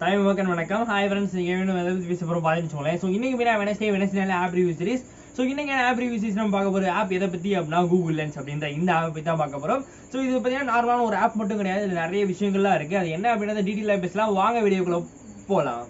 Time work and வணக்கம். Hi friends, நீங்கள் வேணும் எதாவது பேச போகிறோம் பார்த்துட்டு. ஸோ இன்றைக்கி மீனா Wednesday app review series. So இன்றைக்கி ஆப் ரிவ்யூ சீரிஸ் நம்ம பார்க்க போகிற ஆப் எதை பற்றி அப்படின்னா கூகுள் லென்ஸ் அப்படின்ற இந்த ஆப்பை பற்றி தான் பார்க்க போகிறோம். ஸோ இது பார்த்தீங்கன்னா நார்மலான ஒரு ஆப் மட்டும் கிடையாது, இதில் நிறைய விஷயங்கள்லாம் இருக்குது. அது என்ன அப்படின்றத டீட்டெயிலாக பேசலாம். வாங்க வீடியோக்குள்ளே போகலாம்.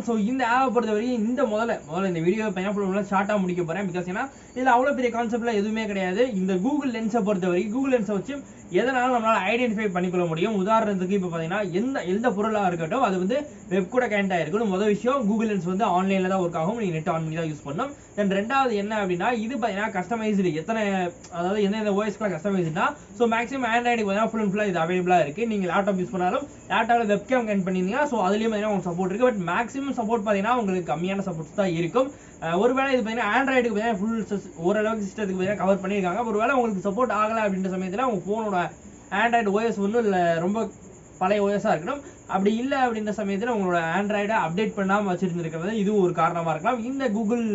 ஸோ இந்த ஆப்பை பொறுத்தவரைக்கும் முதல்ல இந்த வீடியோ பையன் ஷார்ட்டாக முடிக்க போகிறேன். பிகாஸ் ஏன்னா இதில் அவ்வளோ பெரிய கான்செப்ட்லாம் எதுவுமே கிடையாது. இந்த கூகுள் லென்ஸை பொறுத்தவரைக்கும் கூகுள் லென்ஸை வச்சு எதனாலும் நம்மளால் ஐடென்டிஃபை பண்ணிக்கொள்ள முடியும். உதாரணத்துக்கு இப்போ பார்த்தீங்கன்னா எந்த பொருளாக இருக்கட்டும், அது வந்து வெப் கூட கனெக்ட் ஆகிருக்கணும். முதல் விஷயம், கூகுள் லென்ஸ் வந்து ஆன்லைனில் தான் ஒர்க் ஆகும், நீங்கள் நெட் ஆன் பண்ணி தான் யூஸ் பண்ணணும். தென் ரெண்டாவது என்ன அப்படின்னா, இது பார்த்தீங்கன்னா கஸ்டமைஸ்டு, அதாவது எந்தெந்த ஓஎஸ்க்குலாம் கஸ்டமைஸ்டுனா, ஸோ மேக்ஸிமம் ஆண்ட்ராய்டுக்கு பார்த்தீங்கன்னா ஃபுல் அண்ட் ஃபுல்லாக இது அவைலபிளாக இருக்குது. நீங்கள் லேப்டாப் யூஸ் பண்ணாலும் லேப்டாப்பில் வெப்கேம் கனெக்ட் பண்ணியிருந்தீங்கன்னா ஸோ அதுலேயும் பார்த்தீங்கன்னா உங்களுக்கு சப்போர்ட் இருக்குது. பட் மேக்ஸிமம் சப்போர்ட் பார்த்தீங்கன்னா உங்களுக்கு கம்மியான சப்போர்ட்ஸ் தான் இருக்கும். ஒருவேளை இது பார்த்தீங்கன்னா ஆண்ட்ராய்டுக்கு பார்த்தீங்கன்னா ஃபுல் ஓரளவுக்கு சிஸ்டத்துக்கு பார்த்தீங்கன்னா கவர் பண்ணியிருக்காங்க. ஒருவேளை உங்களுக்கு சப்போர்ட் ஆகலை அப்படின்ற சமயத்தில் உங்கள் ஃபோனோட ஆண்ட்ராய்டு ஓஎஸ் ஒன்றும் இல்லை, ரொம்ப பழைய ஓஎஸாக இருக்கணும். அப்படி இல்லை அப்படின்ற சமயத்தில் உங்களோட ஆண்ட்ராய்டை அப்டேட் பண்ணாமல் வச்சுருந்துருக்கிறது இதுவும் ஒரு காரணமாக இருக்கலாம். இந்த கூகுள்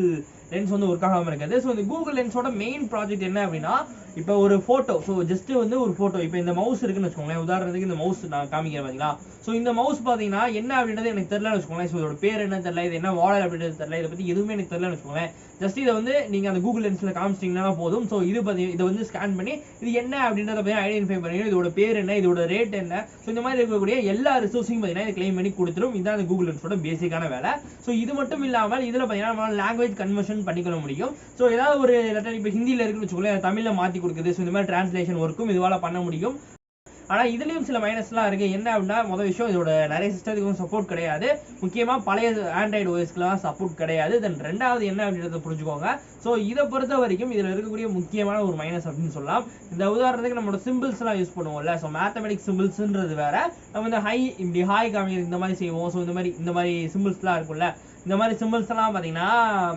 லென்ஸ் வந்து ஒர்க் ஆகாமல் இருக்காது. ஸோ இந்த கூகுள் லென்ஸோட மெயின் ப்ராஜெக்ட் என்ன அப்படின்னா, இப்போ ஒரு ஃபோட்டோ, ஸோ ஜஸ்ட் வந்து ஒரு ஃபோட்டோ, இப்போ இந்த மவுஸ் இருக்குன்னு வச்சுக்கோங்களேன். உதாரணத்துக்கு இந்த மவுஸ் நான் காமிக்கிறேன் பார்த்தீங்களா. ஸோ இந்த மவுஸ் பார்த்தீங்கன்னா என்ன அப்படின்றது எனக்கு தெரியலன்னு வச்சுக்கோங்களேன். ஸோ இதோட பேர் என்ன தெரியல, இது என்ன மாடல் அப்படின்றது தெரியல, இதை பற்றி எதுவுமே எனக்கு தெரியலன்னு வச்சுக்கோங்களேன். ஜஸ்ட் இதை வந்து நீங்கள் அந்த கூகுள் லென்ஸில் காமிச்சிட்டிங்கன்னா போதும். ஸோ இதை வந்து ஸ்கேன் பண்ணி இது என்ன அப்படின்றத பற்றி ஐடென்டிஃபை பண்ணி இதோட பேர் என்ன, இதோட ரேட் என்ன, ஸோ இந்த மாதிரி இருக்கக்கூடிய எல்லா ரிசோர்ஸையும் பார்த்தீங்கன்னா இது கிளைம் பண்ணி கொடுத்துரும். இதுதான் அந்த கூகுள் லென்ஸோட பேசிக்கான வேலை. ஸோ இது மட்டும் இல்லாமல் இதில் பார்த்தீங்கன்னா நம்மளால் லாங்குவேஜ் கன்வர்ஷன் பண்ணிக்கொள்ள முடியும். ஸோ ஏதாவது ஒரு லெட்டர் இப்போ ஹிந்தியில் இருக்குன்னு வச்சுக்கோங்களேன், தமிழில் மாற்றி கொடுக்குது. ஸோ இந்த மாதிரி டிரான்ஸ்லேஷன் ஒர்க்கும் இதுவால் பண்ண முடியும். ஆனால் இதுலேயும் சில மைனஸ்லாம் இருக்குது. என்ன அப்படின்னா, முதல் விஷயம், இதோட நிறைய சிஸ்டத்துக்கும் சப்போர்ட் கிடையாது. முக்கியமாக பழைய ஆண்ட்ராய்டு ஓஎஸ்க்குலாம் சப்போர்ட் கிடையாது. தென் ரெண்டாவது என்ன அப்படின்றத புரிஞ்சுக்கோங்க. ஸோ இதை பொறுத்த வரைக்கும் இதில் இருக்கக்கூடிய முக்கியமான ஒரு மைனஸ் அப்படின்னு சொல்லலாம். இந்த உதாரணத்துக்கு நம்மளோட சிம்பிள்ஸ்லாம் யூஸ் பண்ணுவோம்ல, ஸோ மேத்தமெட்டிக்ஸ் சிம்பிள்ஸ்ன்றது வேற, நம்ம இந்த இப்படி ஹாய் காமிக்கிறது இந்த மாதிரி செய்வோம். ஸோ இந்த மாதிரி சிம்பிள்ஸ்லாம் இருக்கும்ல, இந்த மாதிரி சிம்பிள்ஸ் எல்லாம் பார்த்தீங்கன்னா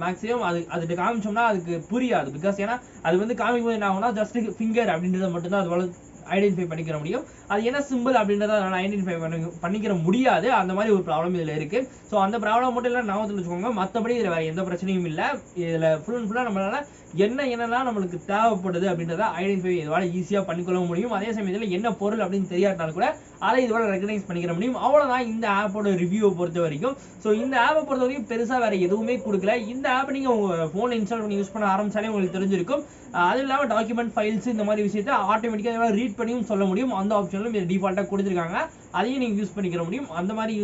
மேக்ஸிமம் அதுக்கு காமிச்சோம்னா அதுக்கு புரியாது. பிகாஸ் ஏன்னா அது வந்து காமிக்கும் போது என்ன ஆகும்னா, ஜஸ்ட் ஃபிங்கர் அப்படின்றத மட்டும்தான் அது ஐடென்டிஃபை பண்ணிக்கிற முடியும். அது என்ன சிம்பிள் அப்படின்றத அதனால் ஐடென்டிஃபை பண்ணிக்கிற முடியாது. அந்த மாதிரி ஒரு ப்ராப்ளம் இதில் இருக்குது. ஸோ அந்த ப்ராப்ளம் மட்டும் இல்லை ஞாபகத்தில் வச்சுக்கோங்க. மற்றபடி இதில் வேறு எந்த பிரச்சனையும் இல்லை. இதில் ஃபுல் அண்ட் ஃபுல்லாக நம்மளால் என்னெல்லாம் நம்மளுக்கு தேவைப்படுது அப்படின்றத ஐடென்டிஃபை இதுவால் ஈஸியாக பண்ணிக்கொள்ள முடியும். அதே சமயத்தில் என்ன பொருள் அப்படின்னு தெரியாட்டாலும் கூட அதை இதுவால் ரெகனைஸ் பண்ணிக்கிற முடியும். அவ்வளோதான் இந்த ஆப்போட ரிவ்யூவை பொறுத்த வரைக்கும். ஸோ இந்த ஆப்பை பொறுத்த வரைக்கும் பெருசாக வேறு எதுவுமே கொடுக்கல. இந்த ஆப்பை நீங்கள் உங்கள் ஃபோனில் இன்ஸ்டால் பண்ணி யூஸ் பண்ண ஆரம்பிச்சாலே உங்களுக்கு தெரிஞ்சிருக்கும். அது இல்லாமல் டாக்குமெண்ட் ஃபைல்ஸ் இந்த மாதிரி விஷயத்தை ஆட்டோமேட்டிக்காக ரீட் பண்ணியும் சொல்ல முடியும். அந்த ஆப்ஷனும் இது டிஃபால்ட்டாக கொடுத்துருக்காங்க. அதையும் நீங்கள் யூஸ் பண்ணிக்கிற முடியும். அந்த மாதிரி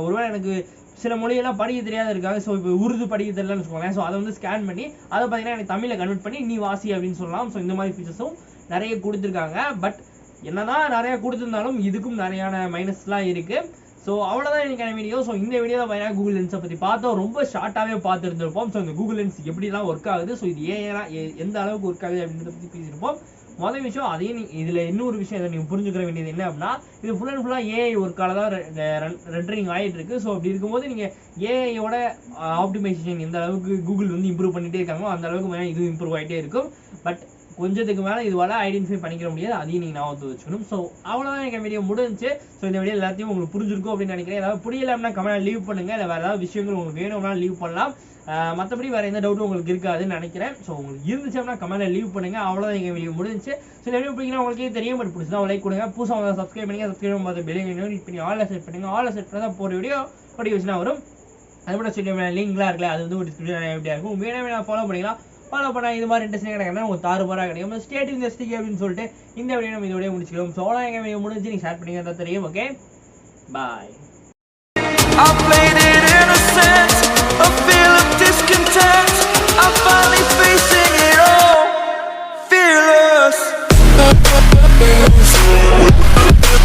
ஒருவேளை எனக்கு சில மொழியெல்லாம் படிக்க தெரியாத இருக்காங்க, ஸோ இப்போ உருது படிக்க தெரியலன்னு வச்சுக்கோங்களேன். ஸோ அதை வந்து ஸ்கேன் பண்ணி அதை பார்த்தீங்கன்னா எனக்கு தமிழில் கன்வெர்ட் பண்ணி நீ வாசி அப்படின்னு சொல்லலாம். ஸோ இந்த மாதிரி ஃபீச்சர்ஸும் நிறைய கொடுத்துருக்காங்க. பட் என்னதான் நிறையா கொடுத்துருந்தாலும் இதுக்கும் நிறையான மைனஸ்லாம் இருக்குது. ஸோ அவ்வளோதான் எனக்கான வீடியோ. ஸோ இந்த வீடியோவில் பார்த்தீங்கன்னா கூகுள் லென்ஸை பற்றி பார்த்தோம், ரொம்ப ஷார்ட்டாகவே பார்த்துருந்துருப்போம். ஸோ இந்த கூகுள் லென்ஸ் எப்படிலாம் ஒர்க் ஆகுது, ஸோ இது எந்த அளவுக்கு ஒர்க் ஆகுது அப்படின்றத பற்றி பேசியிருப்போம். முதல் விஷயம், அதையும் இதில் இன்னொரு விஷயம் இதை நீங்கள் புரிஞ்சுக்கிற வேண்டியது என்ன அப்படின்னா, இது ஃபுல் அண்ட் ஃபுல்லாக ஏஐ ஒர்க்கால தான் ரெண்டரிங் ஆகிட்டு இருக்கு. ஸோ அப்படி இருக்கும்போது நீங்கள் ஏஐயோட ஆப்டிமைசேஷன் எந்த அளவுக்கு கூகுள் வந்து இம்ப்ரூவ் பண்ணிகிட்டே இருக்காங்களோ அந்த அளவுக்கு இது இம்ப்ரூவ் ஆகிட்டே இருக்கும். பட் கொஞ்சத்துக்கு மேலே இதுவால் ஐடென்டிஃபை பண்ணிக்கிற முடியாது. அதையும் நீங்கள் ஞாபகத்தை வச்சுக்கணும். ஸோ அவ்வளோதான் எனக்கு வீடியோ முடிஞ்சு. ஸோ இந்த வீடியோ எல்லாத்தையும் உங்களுக்கு புரிஞ்சிருக்கும் அப்படின்னு நினைக்கிறேன். ஏதாவது புரியல அப்படின்னா கமெண்ட் லீவ் பண்ணுங்கள். இல்லை வேறு ஏதாவது விஷயங்கள் உங்களுக்கு வேணும்னா லீவ் பண்ணலாம். மற்றபடி வேறு எந்த டவுட்டும் உங்களுக்கு இருக்காதுன்னு நினைக்கிறேன். ஸோ உங்களுக்கு இருந்துச்சு அப்படின்னா கமெண்ட்டில் லீவ் பண்ணுங்கள். அவ்வளோதான் எங்கள் வீடியோ முடிஞ்சு. ஸோ இந்த வீடியோ பிடிக்கலாம் உங்களுக்கே தெரியும். பட் பிடிச்சா லைக் கொடுங்க. புதுசாக சப்ஸ்கிரைப் பண்ணுங்கள். சப்ஸ்கிரைப் பார்த்து பெல்லையும் இப்போ ஆல் செட் பண்ணுங்கள். ஆல் செட் பண்ணால் தான் போகிற வீடியோ வச்சுனா வரும். அது கூட சொல்லி லிங்க்லாம் இருக்குல்ல, அது வந்து ஒரு டிஸ்கிரிப்ஷன் எப்படியா இருக்கும், வேணா ஃபாலோ பண்ணிக்கலாம். ஃபாலோ பண்ணால் இது மாதிரி இன்ட்ரெஸ்டிங் கிடைக்கிறேன் உங்களுக்கு தாறுமாறாக கிடைக்கும். ஸ்டேட் இந்த ஸ்டிக் அப்படின்னு சொல்லிட்டு இந்த வீடியோ நம்ம இதோடய முடிச்சுக்கிறோம். ஸோ அவ்வளோ எங்கள் வீடியோ முடிஞ்சு நீங்கள் ஷேர் பண்ணிங்க தெரியும். ஓகே, பாய்.